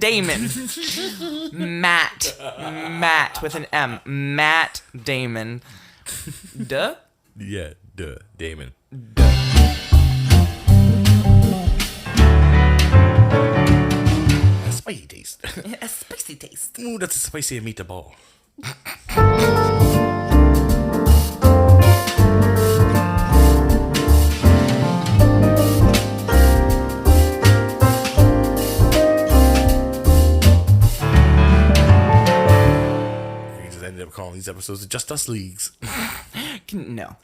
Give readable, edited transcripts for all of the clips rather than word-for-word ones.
Damon. Matt with an M. Matt Damon. Duh? Yeah, duh. Damon. Duh. A spicy taste. A spicy taste. Ooh, that's a spicy meatball. Ended up calling these episodes Just Us Leagues. No.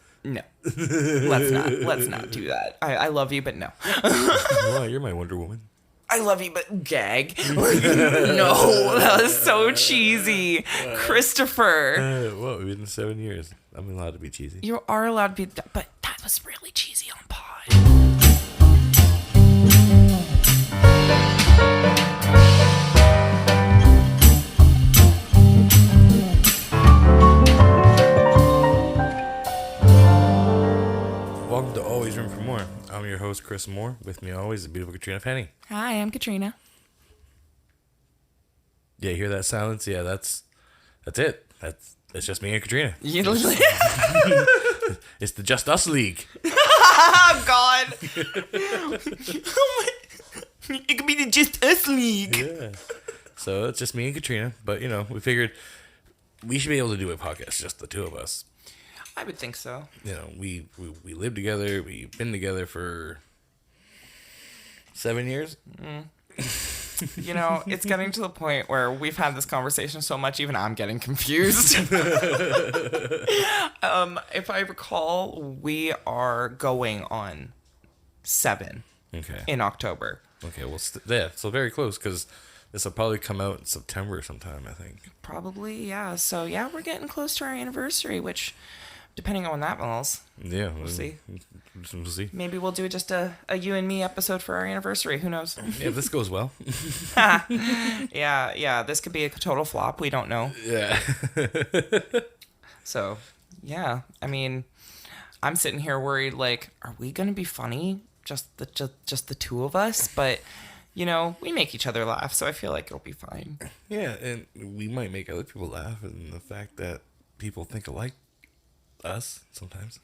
Let's not do that. I love you, but no. Well, you're my Wonder Woman. I love you, but gag. No, that was so cheesy. Christopher. Well, we've been 7 years. I'm allowed to be cheesy. You are allowed to be, but that was really cheesy on pod. Welcome to Always Room for More. I'm your host, Chris Moore. With me always, the beautiful Katrina Penny. Hi, I'm Katrina. Yeah, you hear that silence? Yeah, that's it. It's just me and Katrina. It's the Just Us League. Oh, God. It could be the Just Us League. Yeah. So it's just me and Katrina. But, we figured we should be able to do a podcast, just the two of us. I would think so. We live together. We've been together for 7 years. It's getting to the point where we've had this conversation so much, even I'm getting confused. If I recall, we are going on 7 in October. Okay, well, so very close, because this will probably come out in September sometime, I think. Probably, yeah. So, yeah, we're getting close to our anniversary, which, depending on when that falls, yeah, we'll see. We'll see. Maybe we'll do just a you and me episode for our anniversary. Who knows? Yeah, if this goes well. Yeah. This could be a total flop. We don't know. Yeah. So, yeah. I mean, I'm sitting here worried, like, are we going to be funny? Just the two of us? But, we make each other laugh, so I feel like it'll be fine. Yeah, and we might make other people laugh, and the fact that people think alike us sometimes.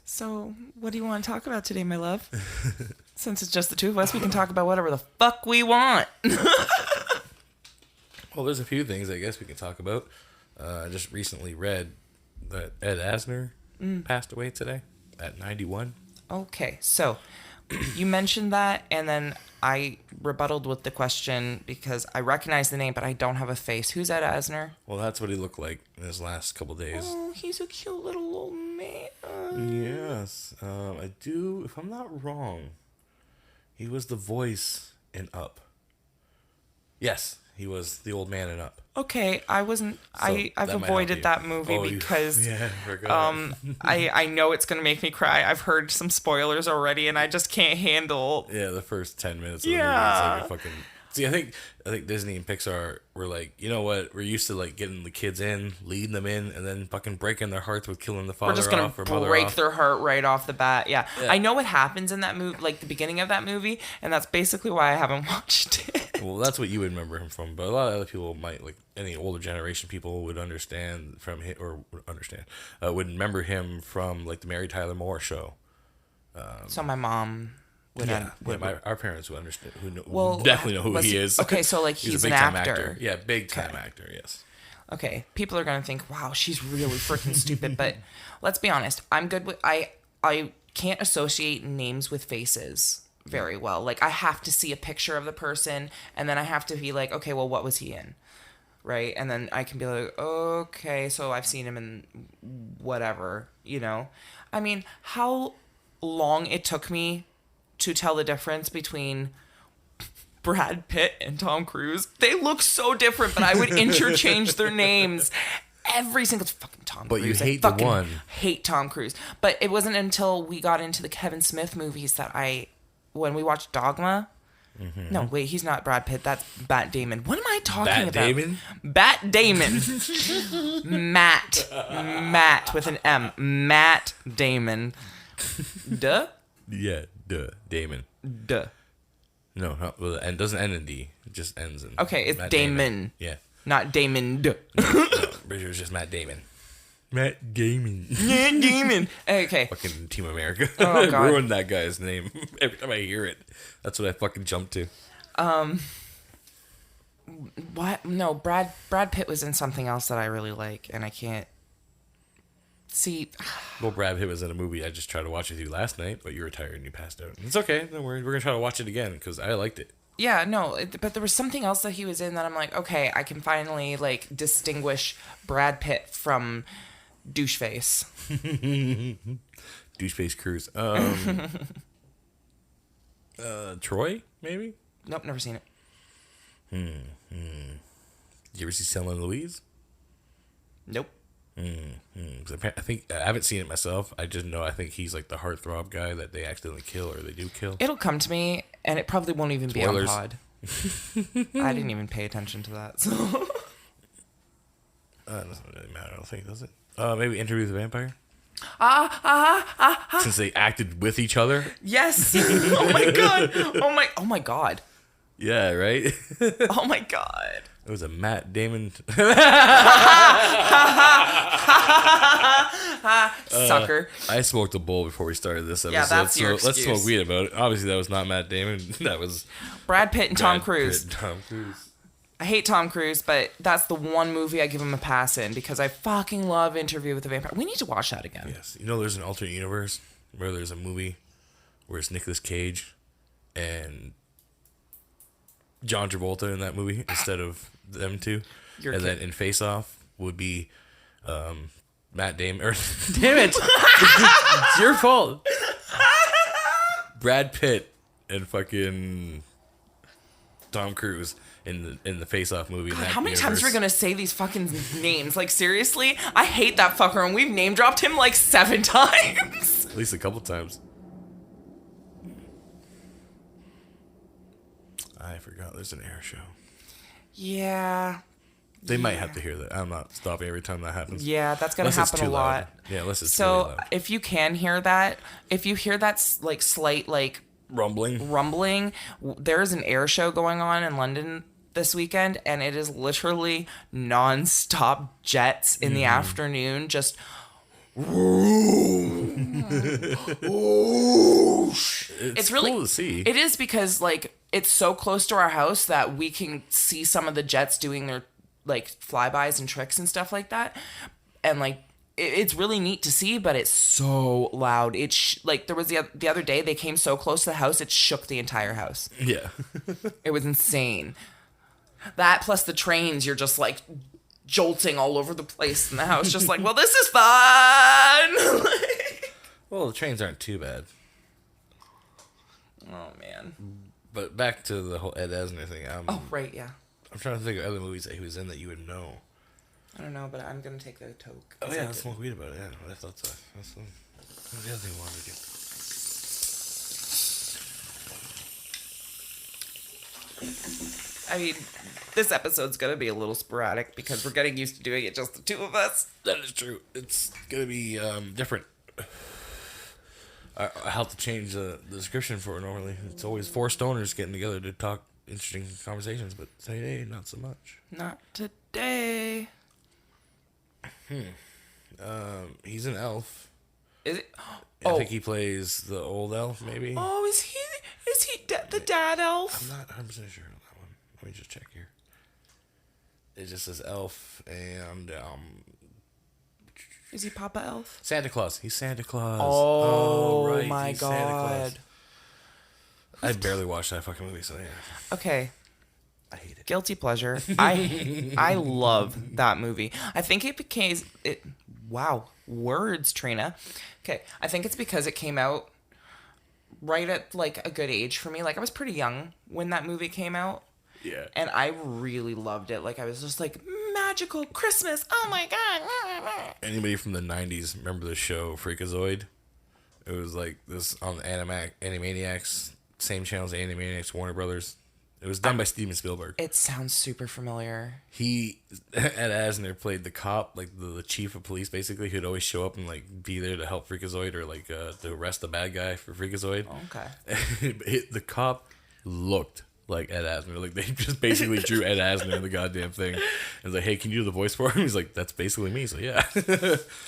So, what do you want to talk about today, my love? Since it's just the two of us, we can talk about whatever the fuck we want. Well, there's a few things I guess we can talk about. I just recently read that Ed Asner passed away today at 91. Okay, so you mentioned that, and then I rebutted with the question because I recognize the name, but I don't have a face. Who's Ed Asner? Well, that's what he looked like in his last couple days. Oh, he's a cute little old man. Yes. I do, if I'm not wrong, he was the voice in Up. Yes, he was the old man in Up. Okay, I wasn't. I've avoided that movie because I forgot. I know it's gonna make me cry. I've heard some spoilers already, and I just can't handle. Yeah, the first 10 minutes of the movie, it's like a fucking. See, I think Disney and Pixar were like, you know what? We're used to like getting the kids in, leading them in, and then fucking breaking their hearts with killing the father off. We're just gonna break their heart right off the bat. Yeah, I know what happens in that movie, like the beginning of that movie, and that's basically why I haven't watched it. Well, that's what you would remember him from, but a lot of other people might, like any older generation people, would understand from him, or would remember him from like the Mary Tyler Moore Show. So my mom. Our parents would understand. Definitely know who he is. Okay, so like he's an actor. Yeah, big time actor. Yes. Okay, people are gonna think, wow, she's really freaking stupid. But let's be honest, I'm good with I can't associate names with faces very well. Like I have to see a picture of the person, and then I have to be like, okay, well, what was he in? Right, and then I can be like, okay, so I've seen him in whatever. I mean, how long it took me to tell the difference between Brad Pitt and Tom Cruise. They look so different, but I would interchange their names every single fucking Tom Cruise. But you hate the one. Hate Tom Cruise. But it wasn't until we got into the Kevin Smith movies that when we watched Dogma. Mm-hmm. No, wait, he's not Brad Pitt. That's Matt Damon. What am I talking about? Damon? Matt Damon. Matt with an M. Matt Damon. Duh? Yeah, duh. Damon. Duh. No, and doesn't end in D. It just ends in. Okay, it's Matt Damon. Yeah. Not Damon. No, pretty sure it's just Matt Damon. Matt Damon. Matt Damon. Okay. Fucking Team America. Oh, God. Ruined that guy's name. Every time I hear it, that's what I fucking jump to. What? No, Brad Pitt was in something else that I really like, and I can't see. Well, Brad Pitt was in a movie I just tried to watch with you last night, but you were tired and you passed out. It's okay. Don't worry. We're going to try to watch it again because I liked it. Yeah, no, but there was something else that he was in that I'm like, okay, I can finally like distinguish Brad Pitt from doucheface. Doucheface Cruise. Troy, maybe? Nope, never seen it. Did you ever see Selma Louise? Nope. 'Cause I think I haven't seen it myself. I just know I think he's like the heartthrob guy that they accidentally kill or they do kill. It'll come to me, and it probably won't even Spoilers. be on pod. I didn't even pay attention to that. So. It doesn't really matter. I don't think, does it? Maybe Interview with the Vampire. Since they acted with each other. Yes. Oh my god. Oh my god. Yeah, right. Oh my god. It was a Matt Damon. Sucker. I smoked a bowl before we started this episode. Yeah, that's your so let's excuse. smoke weed about it. Obviously, that was not Matt Damon. That was Brad Pitt and Tom Brad Cruise. Pitt, Tom Cruise. I hate Tom Cruise, but that's the one movie I give him a pass in because I fucking love Interview with the Vampire. We need to watch that again. Yes, you know, there's an alternate universe where there's a movie where it's Nicolas Cage and John Travolta in that movie instead of them two. Then in Face Off would be Matt Damon. Or, damn it! It's your fault. Brad Pitt and fucking Tom Cruise in the Face Off movie. God, how many times are we gonna say these fucking names? Like seriously, I hate that fucker, and we've name dropped him like 7 times. At least a couple times. I forgot there's an air show. Yeah. They might have to hear that. I'm not stopping every time that happens. Yeah, that's gonna Unless it's happen a too lot. loud. Yeah, unless it's So really loud. if you can hear that, if you hear that like slight like Rumbling. there's an air show going on in London this weekend, and it is literally non-stop jets in the afternoon, just It's really cool to see. It is because like it's so close to our house that we can see some of the jets doing their like flybys and tricks and stuff like that, and like it's really neat to see, but it's so loud. Like there was the other day they came so close to the house it shook the entire house. Yeah. It was insane. That plus the trains, you're just like jolting all over the place in the house, just like, well, this is fun. Well, the trains aren't too bad. Oh man. But back to the whole Ed Asner thing. Oh right, yeah. I'm trying to think of other movies that he was in that you would know. I don't know, but I'm gonna take the toke. Oh yeah, let's smoke weed about it. Yeah, I thought so. That's the other thing I wanted to do. I mean, this episode's gonna be a little sporadic because we're getting used to doing it just the two of us. That is true. It's gonna be different. I have to change the description for it normally. It's always 4 stoners getting together to talk interesting conversations, but today, not so much. Not today. He's an elf. Is it? I think he plays the old elf, maybe. Oh, is he the dad elf? I'm not 100% sure on that one. Let me just check here. It just says elf and Is he Papa Elf? Santa Claus. He's Santa Claus. Oh, right. my He's Santa Claus. god. I barely watched that fucking movie, so yeah. Okay. I hate it. Guilty pleasure. I love that movie. I think it became it. Wow, words, Trina. Okay, I think it's because it came out right at like a good age for me. Like I was pretty young when that movie came out. Yeah. And I really loved it. Like I was just like magical Christmas. Oh my god. Anybody from the 90s remember the show Freakazoid? It was like this on Animaniacs, same channel as Animaniacs, Warner Brothers. It was done by Steven Spielberg. It sounds super familiar. Ed Asner played the cop, like the chief of police, basically, who'd always show up and like be there to help Freakazoid or like to arrest the bad guy for Freakazoid. Okay. The cop looked like Ed Asner. Like, they just basically drew Ed Asner in the goddamn thing. And was like, hey, can you do the voice for him? He's like, that's basically me. So, yeah. I think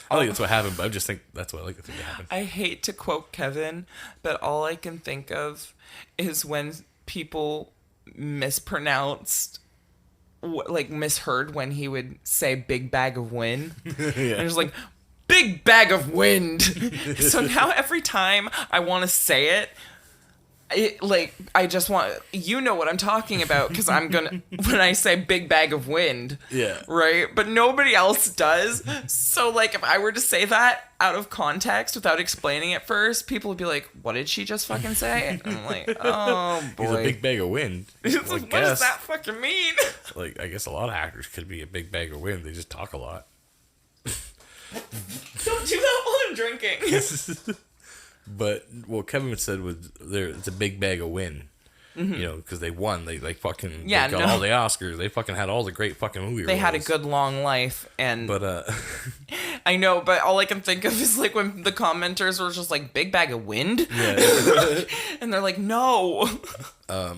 that's what happened, but I just think that's what I like to think happened. I hate to quote Kevin, but all I can think of is when people mispronounced, like misheard when he would say big bag of wind. Yeah. And it was like, big bag of wind. So now every time I want to say it, I just want, you know what I'm talking about, because I'm gonna, when I say big bag of wind, yeah, right, but nobody else does. So like, if I were to say that out of context without explaining it first, people would be like, what did she just fucking say? And I'm like, oh boy, he's a big bag of wind. It's like, what does that fucking mean? Like, I guess a lot of actors could be a big bag of wind. They just talk a lot. Don't do that while I'm drinking. But what Kevin said was, it's a big bag of win. Mm-hmm. You know, because they won. They fucking they got all the Oscars. They fucking had all the great fucking movie They roles. had a good long life, and but I know, but all I can think of is like when the commenters were just like, big bag of wind? Yeah. And they're like, no. Well,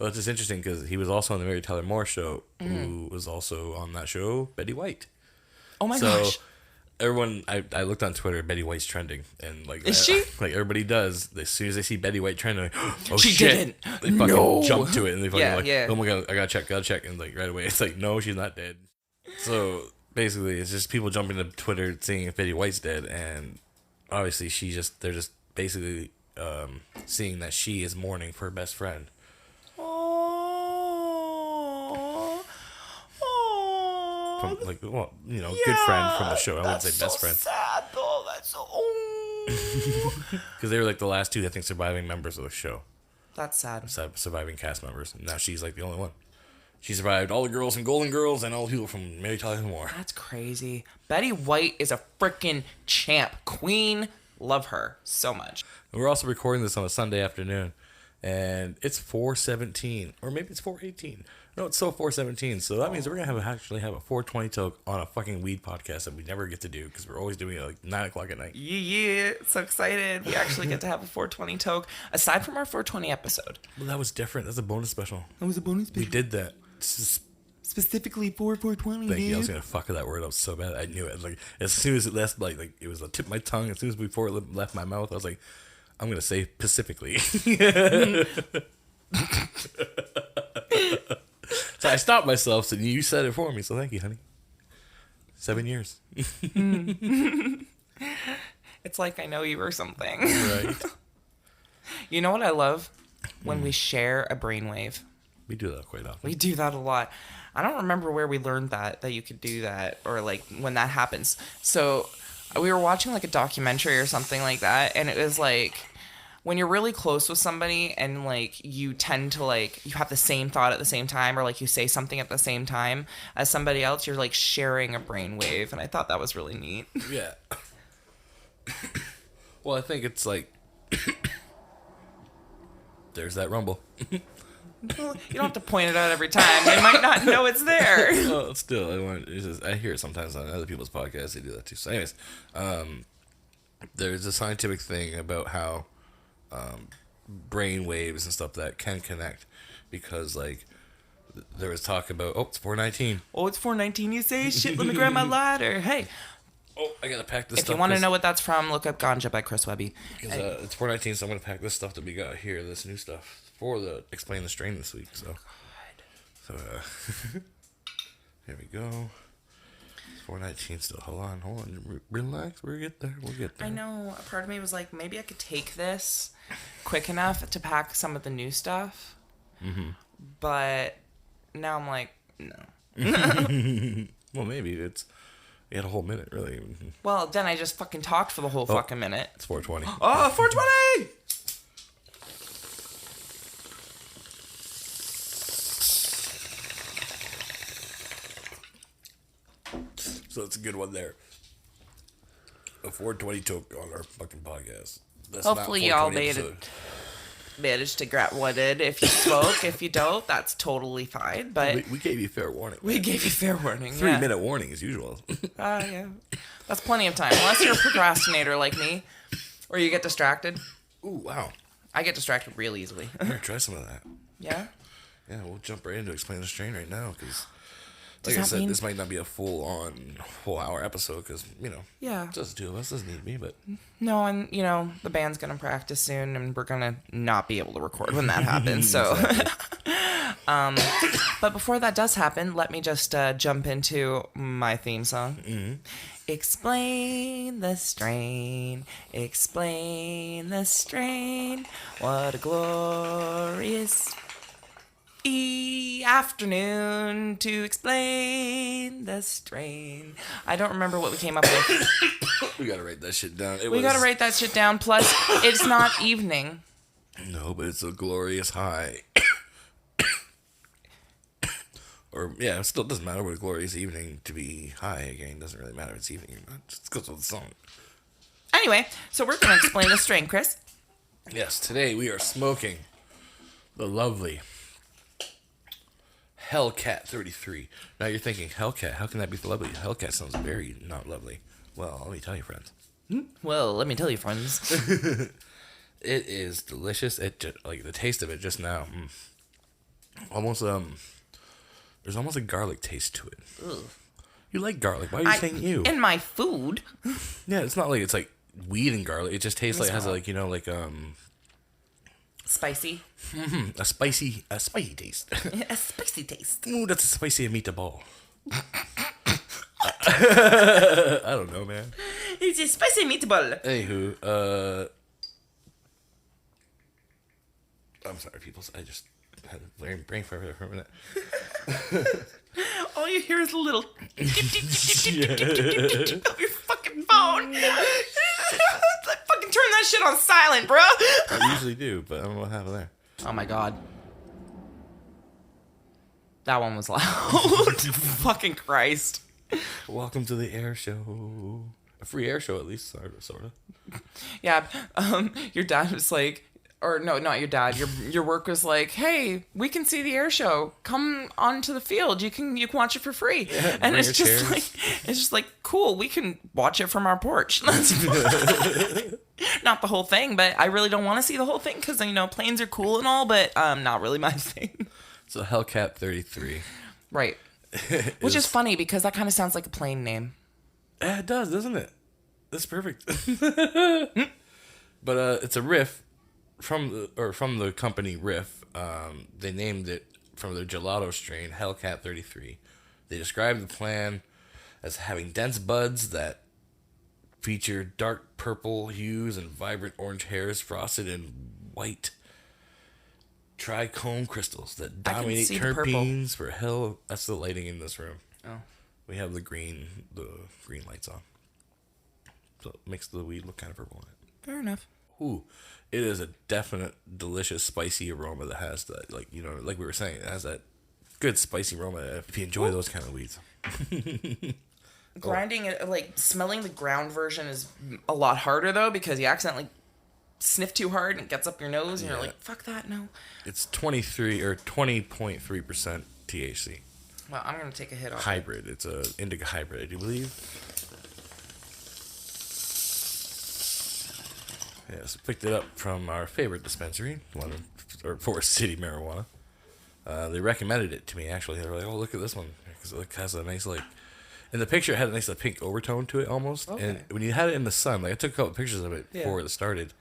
it's just interesting because he was also on the Mary Tyler Moore show, who was also on that show, Betty White. Oh my gosh. Everyone, I looked on Twitter, Betty White's trending, and like, is she? Like, everybody does. As soon as they see Betty White trending, like, oh she shit, didn't. They fucking jump to it, and they fucking oh my god, I gotta check, and like right away, it's like, no, she's not dead. So basically, it's just people jumping to Twitter seeing if Betty White's dead, and obviously they're just basically seeing that she is mourning for her best friend. From, like, well, you know, good friend from the show. I wouldn't say best friend. Sad though. That's so because they were like the last two, I think, surviving members of the show. That's sad. Surviving cast members. Now she's like the only one. She survived all the girls from Golden Girls and all the people from Mary Tyler Moore. That's crazy. Betty White is a freaking champ. Queen. Love her so much. And we're also recording this on a Sunday afternoon, and it's 4:17, or maybe it's 4:18. No, it's still 4:17. So that means we're gonna actually have a 420 toke on a fucking weed podcast that we never get to do because we're always doing it like 9:00 at night. Yeah, so excited. We actually get to have a 420 toke aside from our 420 episode. Well, that was different. That's a bonus special. That was a bonus special. We did that specifically for 420. Thank you. I was gonna fuck that word up so bad. I knew it. Like, as soon as it left, like it was the tip of my tongue. As soon as before it left my mouth, I was like, I'm gonna say Pacifically. So I stopped myself, so you said it for me, so thank you, honey. 7 years. It's like I know you or something. Right. You know what I love? When we share a brainwave. We do that quite often. We do that a lot. I don't remember where we learned that you could do that, or like when that happens. So we were watching like a documentary or something like that, and it was like, when you're really close with somebody and like you tend to like, you have the same thought at the same time, or like you say something at the same time as somebody else, you're like sharing a brainwave. And I thought that was really neat. Yeah. Well, I think it's like, there's that rumble. Well, you don't have to point it out every time. They might not know it's there. Well, still, I hear it sometimes on other people's podcasts. They do that too. So anyways, there's a scientific thing about how brain waves and stuff that can connect, because like there was talk about, it's 4:19. Oh, it's 4:19, you say? Shit, let me grab my lighter. Hey. Oh, I gotta pack this stuff. If you want to know what that's from, look up Ganja by Chris Webby. It's 4:19, so I'm gonna pack this stuff that we got here, this new stuff, for the Explain the Strain this week. So, here we go. 4:19 still. Hold on. Relax. We'll get there. I know. A part of me was like, maybe I could take this quick enough to pack some of the new stuff. Mm-hmm. But now I'm like, no. Well, maybe you had a whole minute, really. Well, then I just fucking talked for the whole fucking minute. It's 4:20. Oh, 4:20! So it's a good one there. A 4:20 toke on our fucking podcast. That's hopefully y'all managed to grab what it. If you spoke, if you don't, that's totally fine. But we gave you fair warning. We gave you fair warning. 3-minute warning as usual. Yeah. That's plenty of time. Unless you're a procrastinator like me, or you get distracted. Ooh, wow. I get distracted real easily. Here, try some of that. Yeah? Yeah, we'll jump right into Explain the Strain right now, because, Does like I that said, mean- this might not be a full hour episode, because, Yeah. just the two of us doesn't need to be, but... No, and, the band's going to practice soon, and we're going to not be able to record when that happens, so... But before that does happen, let me just jump into my theme song. Mm-hmm. Explain the strain, explain the strain, what a glorious afternoon to explain the strain. I don't remember what we came up with. We gotta write that shit down. We gotta write that shit down, plus it's not evening. No, but it's a glorious high. Or, yeah, it still doesn't matter what a glorious evening to be high again. It doesn't really matter if it's evening or not. Just goes with the song. Anyway, so we're gonna explain the strain, Chris. Yes, today we are smoking the lovely Hellcat 33. Now you're thinking, Hellcat, how can that be lovely? Hellcat sounds very not lovely. Well, let me tell you, friends. Well, let me tell you, friends. It is delicious. It just, like the taste of it just now. Almost there's almost a garlic taste to it. Ugh. You like garlic? Why are you saying you? In my food. Yeah, it's not like it's like weed and garlic. It just tastes like it has like Spicy. a spicy taste. A spicy taste. Ooh, that's a spicy meatball. I don't know, man. It's a spicy meatball. Anywho, I'm sorry, people. I just had a brain fire there for a minute. All you hear is a little of your fucking phone. Fucking turn that shit on silent, bro. I usually do, but I don't know what happened there. Oh my god. That one was loud. Fucking Christ. Welcome to the air show. A free air show, at least, sort of. Yeah, your dad was like, or no, not your dad. Your work was like, hey, we can see the air show. Come onto the field. You can watch it for free. Yeah, and it's just chairs. like cool. We can watch it from our porch. That's fine. Not the whole thing, but I really don't want to see the whole thing because planes are cool and all, but not really my thing. It's a Hellcat 33. Right. Which is funny because that kind of sounds like a plane name. It does, doesn't it? That's perfect. But it's a riff from the company Riff. They named it from the gelato strain Hellcat 33. They described the plan as having dense buds that feature dark purple hues and vibrant orange hairs frosted in white trichome crystals that dominate terpenes for hell. That's the lighting in this room. Oh. We have the green lights on. So it makes the weed look kind of purple in it. Fair enough. Ooh, it is a definite delicious spicy aroma that has that, like we were saying, it has that good spicy aroma if you enjoy those kind of weeds. Grinding it, like smelling the ground version is a lot harder though because you accidentally sniff too hard and it gets up your nose and you're like, fuck that, no. It's 20.3% THC. Well, I'm gonna take a hit off. Hybrid. It's a indica hybrid, I do believe. Yes, picked it up from our favorite dispensary, Forest City Marijuana. They recommended it to me, actually. They were like, oh, look at this one. Because it has a nice, in the picture, it had a nice pink overtone to it, almost. Okay. And when you had it in the sun, I took a couple pictures of it before it started,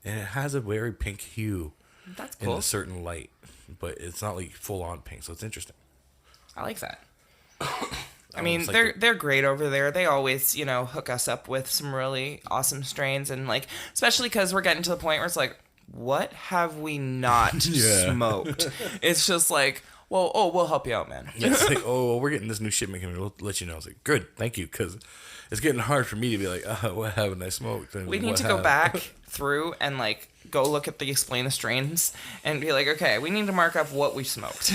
and it has a very pink hue. That's cool. In a certain light. But it's not, full-on pink, so it's interesting. I like that. I mean, they're great over there. They always, hook us up with some really awesome strains. And, especially because we're getting to the point where it's like, what have we not smoked? It's just like, well, we'll help you out, man. Yeah, it's like, we're getting this new shipment coming. We'll let you know. I was like, good, thank you. Because it's getting hard for me to be like, what haven't I smoked? And we need to go back through and, go look at the Explain the Strains and be like, okay, we need to mark up what we smoked.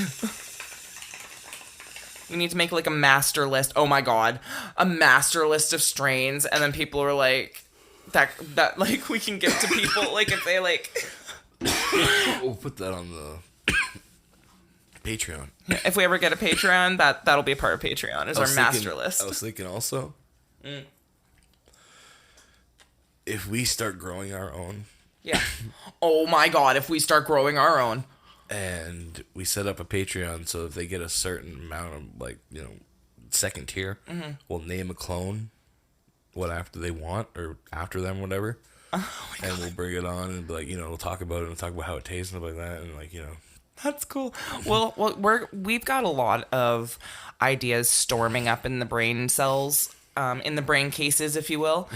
We need to make a master list. Oh my god, a master list of strains, and then people are like, that we can give to people if they We'll put that on the Patreon. Yeah, if we ever get a Patreon, that'll be a part of Patreon. Is our master list. I was thinking also, if we start growing our own, Yeah. Oh my God, if we start growing our own. And we set up a Patreon, so if they get a certain amount of, like, you know, second tier, we'll name a clone what after they want, or after them, whatever. And we'll bring it on and be like, you know, we'll talk about it and talk about how it tastes and stuff like that, and like, you know. That's cool. Well, we've got a lot of ideas storming up in the brain cells, in the brain cases, if you will.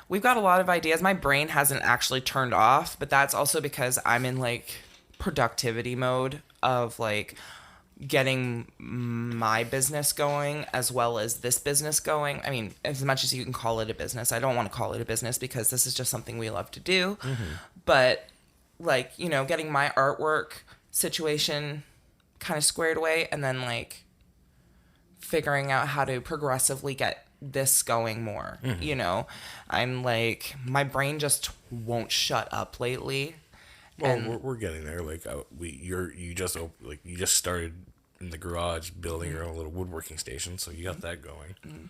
We've got a lot of ideas. My brain hasn't actually turned off, but that's also because I'm in like productivity mode of like getting my business going as well as this business going. I mean, as much as you can call it a business, I don't want to call it a business because this is just something we love to do. But like, you know, getting my artwork situation kind of squared away, and then like figuring out how to progressively get this going more. You know, I'm like, my brain just won't shut up lately. Well, we're getting there. Like, you just started in the garage building your own little woodworking station, so you got that going.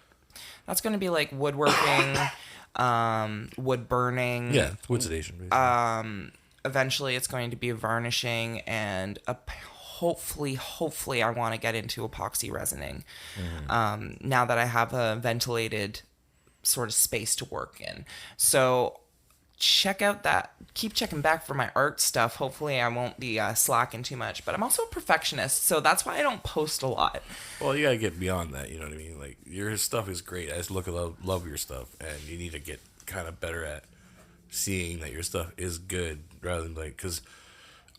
That's going to be like woodworking, wood burning. Yeah, wood station. Basically. Eventually it's going to be varnishing, and hopefully I want to get into epoxy resining. Now that I have a ventilated sort of space to work in. So check out that. Keep checking back for my art stuff. Hopefully I won't be slacking too much. But I'm also a perfectionist, so that's why I don't post a lot. Well, you gotta get beyond that. You know what I mean? Like, your stuff is great. I just love your stuff, and you need to get kind of better at seeing that your stuff is good, rather than like, because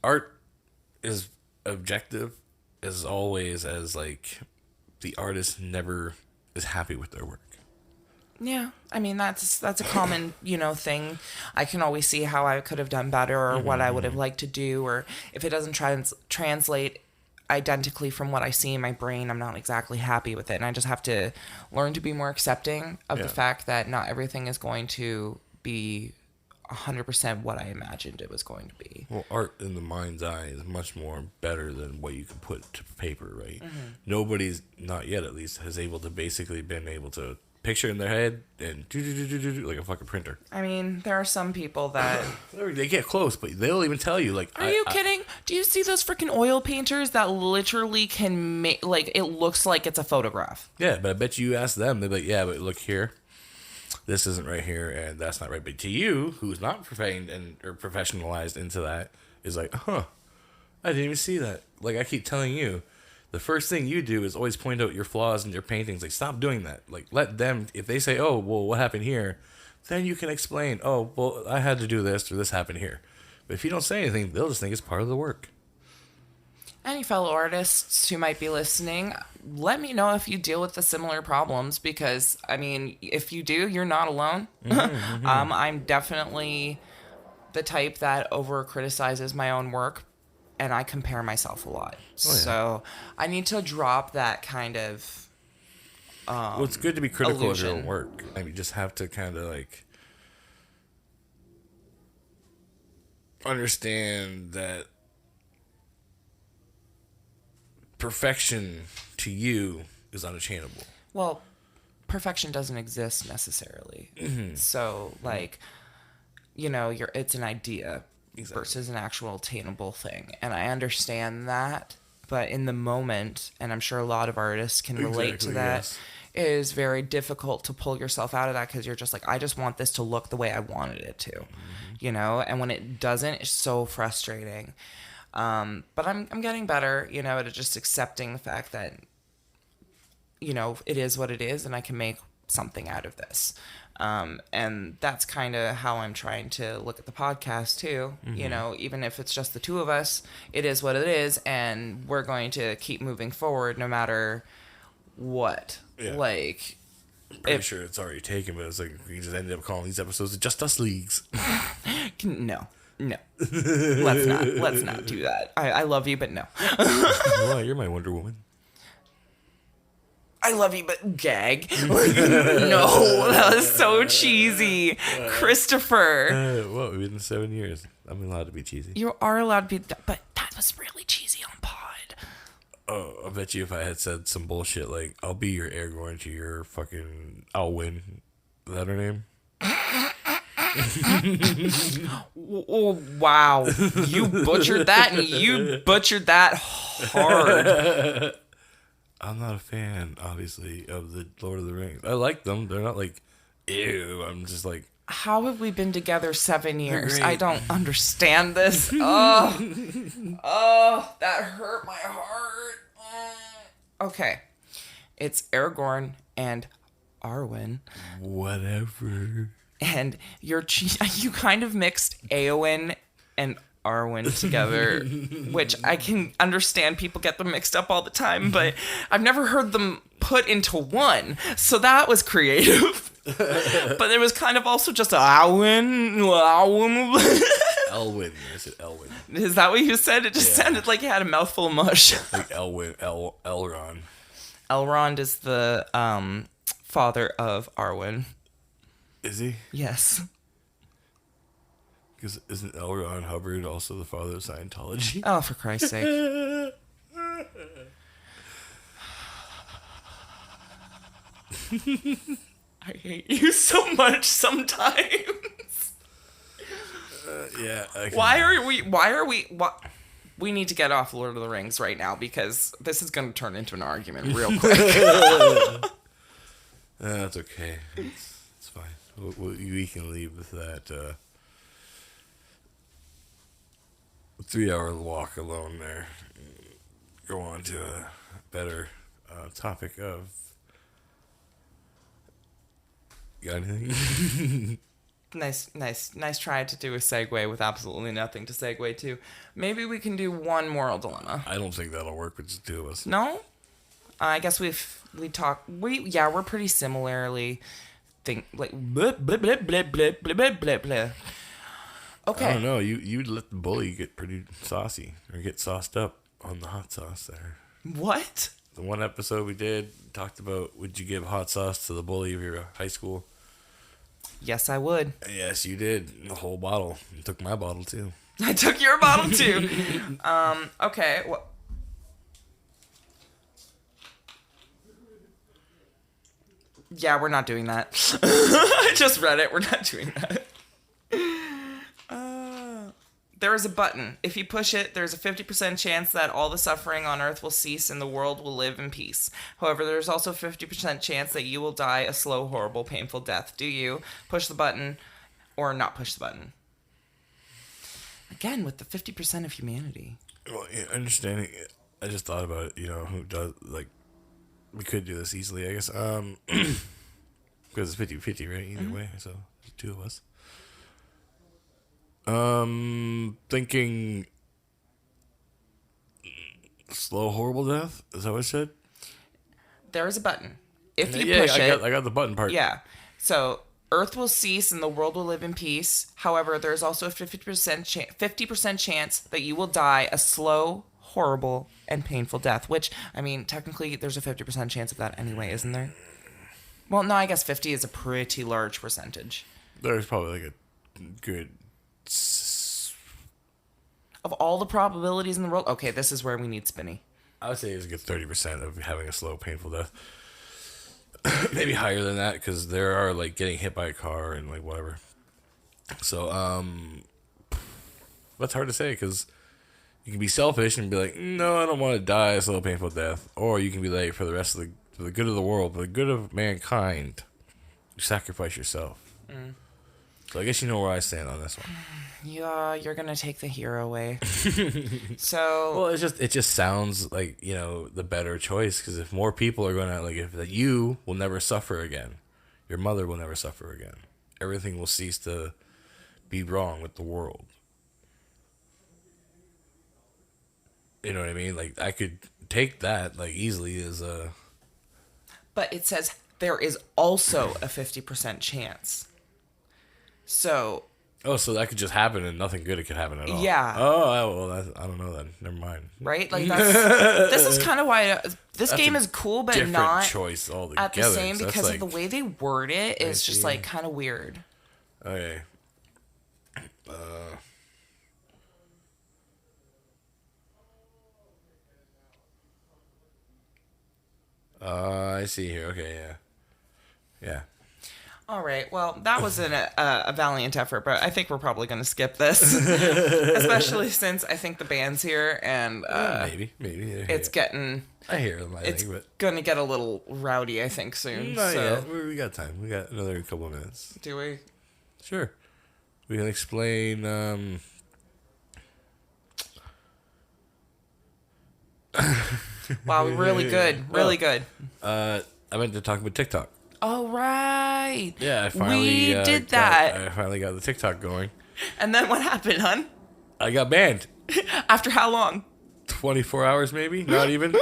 art is objective as always, as like the artist never is happy with their work. Yeah, I mean that's a common, you know, thing. I can always see how I could have done better, or what I would have liked to do, or if it doesn't translate identically from what I see in my brain, I'm not exactly happy with it, and I just have to learn to be more accepting of the fact that not everything is going to be 100% what I imagined it was going to be. Well, art in the mind's eye is much more better than what you can put to paper, right? Nobody's, not yet at least, has able to basically been able to picture in their head and like a fucking printer. I mean, there are some people that they get close, but they'll even tell you, like, are you kidding? Do you see those freaking oil painters that literally can make, like, it looks like it's a photograph? Yeah, but I bet you ask them, they're like, yeah, but look here. This isn't right here, and that's not right. But to you, who's not trained or professionalized into that, is like, I didn't even see that. Like, I keep telling you, the first thing you do is always point out your flaws in your paintings. Like, stop doing that. Like, let them, if they say, oh, well, what happened here? Then you can explain, oh, well, I had to do this, or this happened here. But if you don't say anything, they'll just think it's part of the work. Any fellow artists who might be listening, let me know if you deal with the similar problems, because, I mean, if you do, you're not alone. I'm definitely the type that over-criticizes my own work, and I compare myself a lot. So I need to drop that kind of well, it's good to be critical illusion. of your own work. I mean, you just have to kind of, like, understand that perfection to you is unattainable. Well, perfection doesn't exist necessarily. So, like, you know, it's an idea versus an actual attainable thing. And I understand that, but in the moment, and I'm sure a lot of artists can relate to that, it is very difficult to pull yourself out of that, because you're just like, I just want this to look the way I wanted it to, you know? And when it doesn't, it's so frustrating. But I'm getting better, you know, at just accepting the fact that, you know, it is what it is, and I can make something out of this. And that's kind of how I'm trying to look at the podcast too. You know, even if it's just the two of us, it is what it is, and we're going to keep moving forward no matter what. Yeah. Like, Pretty sure it's already taken, but it's like we just ended up calling these episodes Just Us Leagues. No. Let's not do that. I love you, but no. Well, you're my Wonder Woman. I love you, but gag. No, that was so cheesy. Christopher. What? We've been 7 years. I'm allowed to be cheesy. You are allowed to be, but that was really cheesy on pod. Oh, I bet you if I had said some bullshit like, I'll be your Aragorn to your fucking, I'll win. Is that her name? Oh, wow. You butchered that, and you butchered that hard. I'm not a fan, obviously, of the Lord of the Rings. I like them. They're not like, ew. I'm just like, How have we been together 7 years? great. I don't understand this. Oh, oh, that hurt my heart. Okay. It's Aragorn and Arwen. whatever. And you kind of mixed Eowyn and Arwen together, which I can understand people get them mixed up all the time, but I've never heard them put into one. So that was creative. But it was kind of also just Arwen. Elwyn. I said Elwyn. Is that what you said? It just sounded like you had a mouthful of mush. Like Elwyn. Elrond. Elrond is the father of Arwen. Is he? Yes. Because isn't L. Ron Hubbard also the father of Scientology? Oh, for Christ's sake. I hate you so much sometimes. Yeah. We need to get off Lord of the Rings right now because this is going to turn into an argument real quick. That's okay. It's fine. We can leave with that 3-hour walk alone there. Go on to a better topic of... Got anything? Nice try to do a segue with absolutely nothing to segue to. Maybe we can do one moral dilemma. I don't think that'll work with just two of us. No? I guess we're pretty similarly think like blah, blah, blah, blah, blah, blah, blah, blah. Okay. I don't know. You let the bully get pretty saucy or get sauced up on the hot sauce there. What? The one episode we did talked about, would you give hot sauce to the bully of your high school? Yes, I would. Yes, you did. The whole bottle. You took my bottle too. I took your bottle too. Okay. Well, yeah, we're not doing that. I just read it. We're not doing that. There is a button. If you push it, there's a 50% chance that all the suffering on Earth will cease and the world will live in peace. However, there's also a 50% chance that you will die a slow, horrible, painful death. Do you push the button or not push the button? Again, with the 50% of humanity. Well, yeah, understanding it, I just thought about it, who does, like, we could do this easily, I guess. Because it's 50-50, right? Either way, so there's two of us. Thinking slow, horrible death? Is that what I said? There is a button. If you push it... I got the button part. Yeah. So, Earth will cease and the world will live in peace. However, there's also a 50% chance that you will die a slow, horrible, and painful death. Which, I mean, technically, there's a 50% chance of that anyway, isn't there? Well, no, I guess 50 is a pretty large percentage. There's probably like a good... Of all the probabilities in the world... Okay, this is where we need Spinny. I would say it's a good 30% of having a slow, painful death. Maybe higher than that, because there are, like, getting hit by a car and, like, whatever. So, that's hard to say, because you can be selfish and be like, no, I don't want to die a slow, painful death. Or you can be like, for the good of the world, for the good of mankind, you sacrifice yourself. Mm. So I guess you know where I stand on this one. Yeah, you're gonna take the hero way. So well, it just sounds like the better choice, because if more people are gonna if you will never suffer again, your mother will never suffer again. Everything will cease to be wrong with the world. You know what I mean? Like I could take that easily as a. But it says there is also a 50% chance. So. Oh, so that could just happen and nothing good could happen at all. Yeah. Oh, well, I don't know then. Never mind. Right? Like this is kind of why this game is cool, but not choice altogether. At the same because of the way they word it is just kind of weird. Okay. I see here. Okay, yeah. All right. Well, that was a valiant effort, but I think we're probably going to skip this, especially since I think the band's here and maybe it's getting. I hear them. It's going to get a little rowdy, I think, soon. Yeah, we got time. We got another couple of minutes. Do we? Sure. We can explain. Wow, really good. Really good. I meant to talk about TikTok. Oh, right. Yeah, I finally did that. I finally got the TikTok going. And then what happened, hon? I got banned. After how long? 24 hours, maybe? Not even.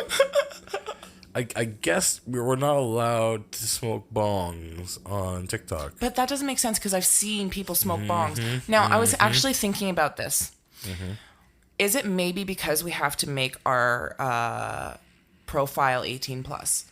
I guess we're not allowed to smoke bongs on TikTok. But that doesn't make sense because I've seen people smoke bongs. Now, I was actually thinking about this. Is it maybe because we have to make our profile 18 plus?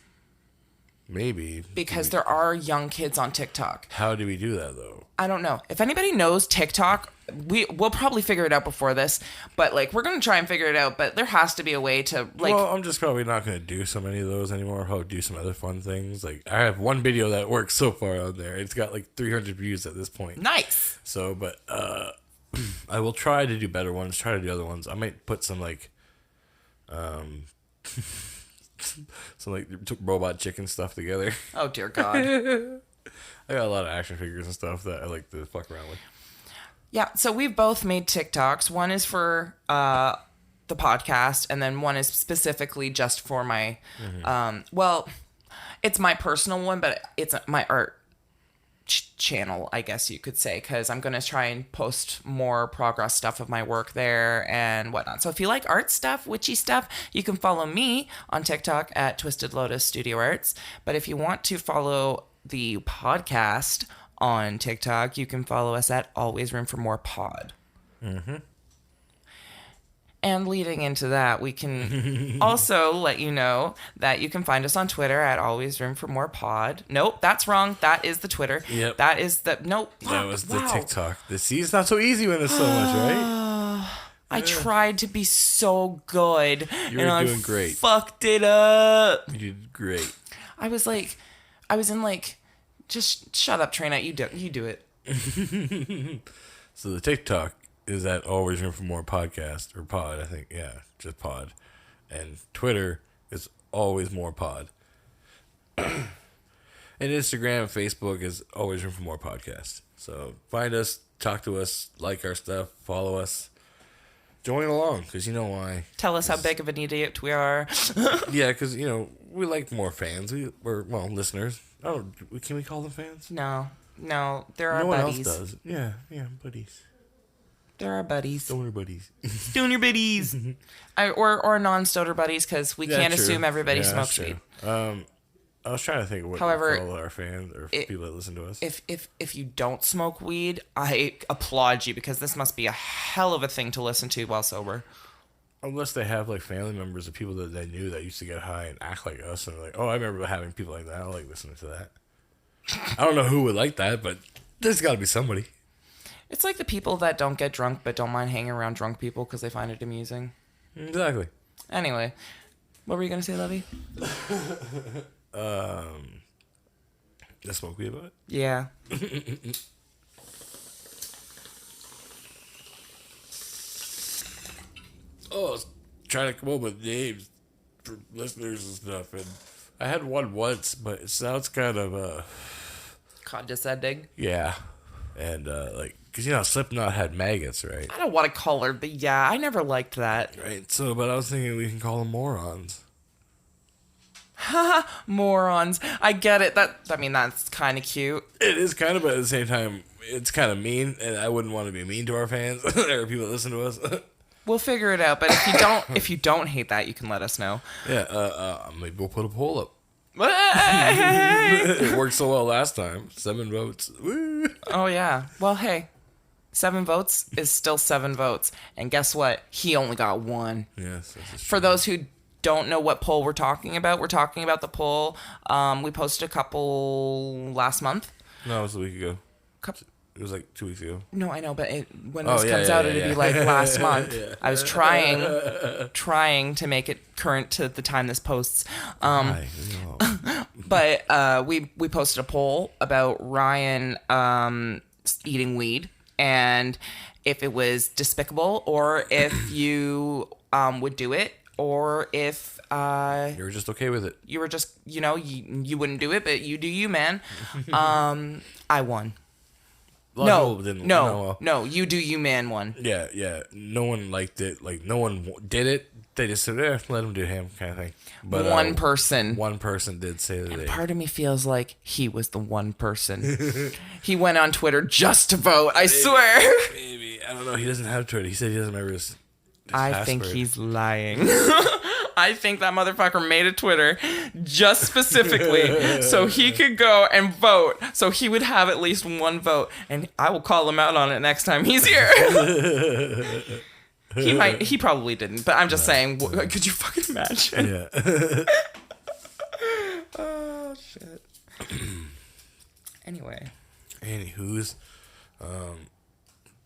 Maybe. Because there are young kids on TikTok. How do we do that, though? I don't know. If anybody knows TikTok, we'll probably figure it out before this. But, like, we're going to try and figure it out. But there has to be a way to, like... Well, I'm just probably not going to do so many of those anymore. I'll do some other fun things. Like, I have one video that works so far on there. It's got, like, 300 views at this point. Nice! So, but, I will try to do better ones, try to do other ones. I might put some, like, some, like, robot chicken stuff together. Oh, dear God. I got a lot of action figures and stuff that I like to fuck around with. Yeah, so we've both made TikToks. One is for the podcast, and then one is specifically just for my, well, it's my personal one, but it's my art channel, I guess you could say, because I'm going to try and post more progress stuff of my work there and whatnot. So if you like art stuff, witchy stuff, you can follow me on TikTok at Twisted Lotus Studio Arts. But if you want to follow the podcast on TikTok, you can follow us at Always Room for More Pod. And leading into that, we can also let you know that you can find us on Twitter at Always Room for More Pod. Nope, that's wrong. That is the Twitter. Yep. That is the... Nope. That was the TikTok. See, it's not so easy when it's so much, right? I tried to be so good. You were doing great. Fucked it up. You did great. I was in like, just shut up, Trina. You do it. So the TikTok is at Always Room for More Podcast, or Pod, I think. Yeah, just Pod. And Twitter is Always More Pod. And Instagram and Facebook is Always Room for More Podcast. So find us, talk to us, like our stuff, follow us. Join along, because you know why. Tell us how big of an idiot we are. Yeah, because, you know, we like more fans. We're listeners. Oh, can we call them fans? No, they're our no one buddies. else does. Yeah, buddies. They're our buddies. Stoner buddies. Stoner buddies. Or non-stoner buddies, because we can't assume everybody smokes weed. I was trying to think of what However, we call our fans or people that listen to us. If you don't smoke weed, I applaud you, because this must be a hell of a thing to listen to while sober. Unless they have like family members or people that they knew that used to get high and act like us, and they're like, oh, I remember having people like that. I like listening to that. I don't know who would like that, but there's got to be somebody. It's like the people that don't get drunk but don't mind hanging around drunk people because they find it amusing. Exactly. Anyway, what were you going to say, Lovey? Let's smoke weed about it? Yeah. I was trying to come up with names for listeners and stuff, and I had one once, but it sounds kind of, condescending? Yeah. And, because, you know, Slipknot had maggots, right? I don't want to call her, but yeah, I never liked that. Right, so, but I was thinking we can call them morons. Haha, morons. I get it. That's kind of cute. It is kind of, but at the same time, it's kind of mean, and I wouldn't want to be mean to our fans or people that listen to us. We'll figure it out, but if you don't hate that, you can let us know. Yeah, maybe we'll put a poll up. It worked so well last time. 7 votes. Woo. Oh, yeah. Well, hey, 7 votes is still 7 votes. And guess what? He only got 1. Yes, that's true. For those who don't know what poll we're talking about the poll. We posted a couple last month. No, it was a week ago. It was like 2 weeks ago. No, I know, but when this comes out, it'll be like last month. Yeah. I was trying to make it current to the time this posts. But we posted a poll about Ryan eating weed and if it was despicable or if you would do it or if you were just okay with it. You were just, you wouldn't do it, but you do you, man. I won. No, you do you, man, won. Yeah. No one liked it. Like, no one did it. They just said, let him do him, kind of thing. But one person did say that. And part of me feels like he was the one person. He went on Twitter just to vote. I swear. Maybe. I don't know. He doesn't have Twitter. He said he doesn't remember his I password. think he's lying. I think that motherfucker made a Twitter just specifically so he could go and vote. So he would have at least one vote. And I will call him out on it next time he's here. He probably didn't. But I'm just saying, could you fucking imagine? Yeah. Oh, shit. Anyway. Anywho's.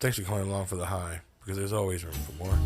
Thanks for coming along for the high. Because there's always room for more.